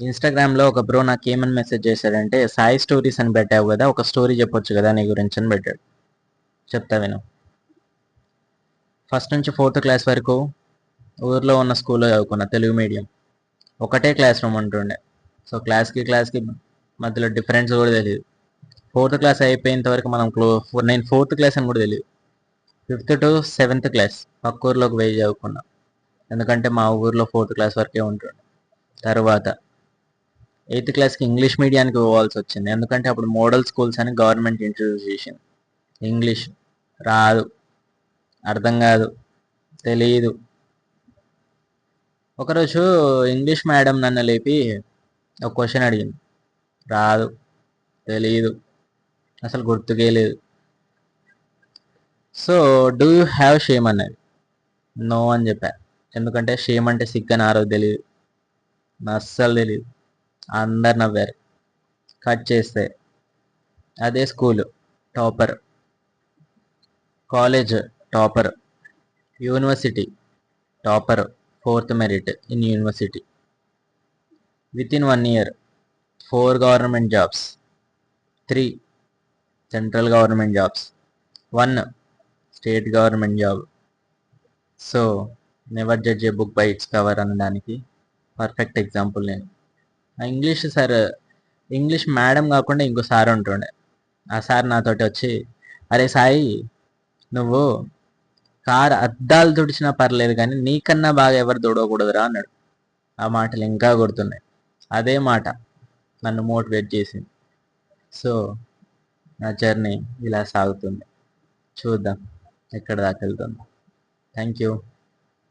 ఇన్స్టాగ్రామ్లో ఒక బ్రో నాకు ఏమని మెసేజ్ చేశాడంటే, సాయి స్టోరీస్ అని పెట్టావు కదా, ఒక స్టోరీ చెప్పొచ్చు కదా నీ గురించి అని పెట్టాడు. చెప్తా విను. ఫస్ట్ నుంచి 4th క్లాస్ వరకు ఊర్లో ఉన్న స్కూల్లో చదువుకున్నా, తెలుగు మీడియం. ఒకటే క్లాస్ రూమ్ ఉంటుండే. సో క్లాస్కి మధ్యలో డిఫరెన్స్ కూడా తెలియదు. 4th క్లాస్ అయిపోయేంత వరకు నేను 4th క్లాస్ అని కూడా తెలియదు. 5th to 7th క్లాస్ పక్క ఊర్లోకి పోయి చదువుకున్నా, ఎందుకంటే మా ఊర్లో 4th క్లాస్ వరకే ఉంటుండే. తర్వాత 8th క్లాస్కి ఇంగ్లీష్ మీడియానికి పోవాల్సి వచ్చింది, ఎందుకంటే అప్పుడు మోడల్ స్కూల్స్ అని గవర్నమెంట్ ఇంట్రడ్యూస్ చేసింది. ఇంగ్లీష్ రాదు, అర్థం కాదు, తెలియదు. ఒకరోజు ఇంగ్లీష్ మేడం నన్ను లేపి ఒక క్వశ్చన్ అడిగింది. రాదు, తెలియదు, అసలు గుర్తుకే లేదు. So do you have shame అన్నది. నో అని చెప్పా, ఎందుకంటే షేమ్ అంటే సిగ్గని ఆ రోజు తెలియదు, అస్సలు తెలియదు. అందరు నవ్వారు. కట్ చేస్తే అదే school topper, college topper, university topper, 4th merit in university. With in 1 year 4 government jobs, 3 central government jobs, 1 state government job. So never judge A book by its cover అనడానికి పర్ఫెక్ట్ ఎగ్జాంపుల్ నేను. ఆ English madam కాకుండా ఇంకో sir ఉంటుండే. ఆ sir నాతోటి వచ్చి, అరే సాయి, నువ్వు కారు అద్దాలు తుడిచినా పర్లేదు కానీ నీకన్నా బాగా ఎవరు తుడవకూడదురా అన్నాడు. ఆ మాటలు ఇంకా గుర్తున్నాయి. అదే మాట నన్ను మోటివేట్ చేసింది. సో నా జర్నీ ఇలా సాగుతుంది. చూద్దాం ఎక్కడ దాకా వెళ్తుందో. Thank you.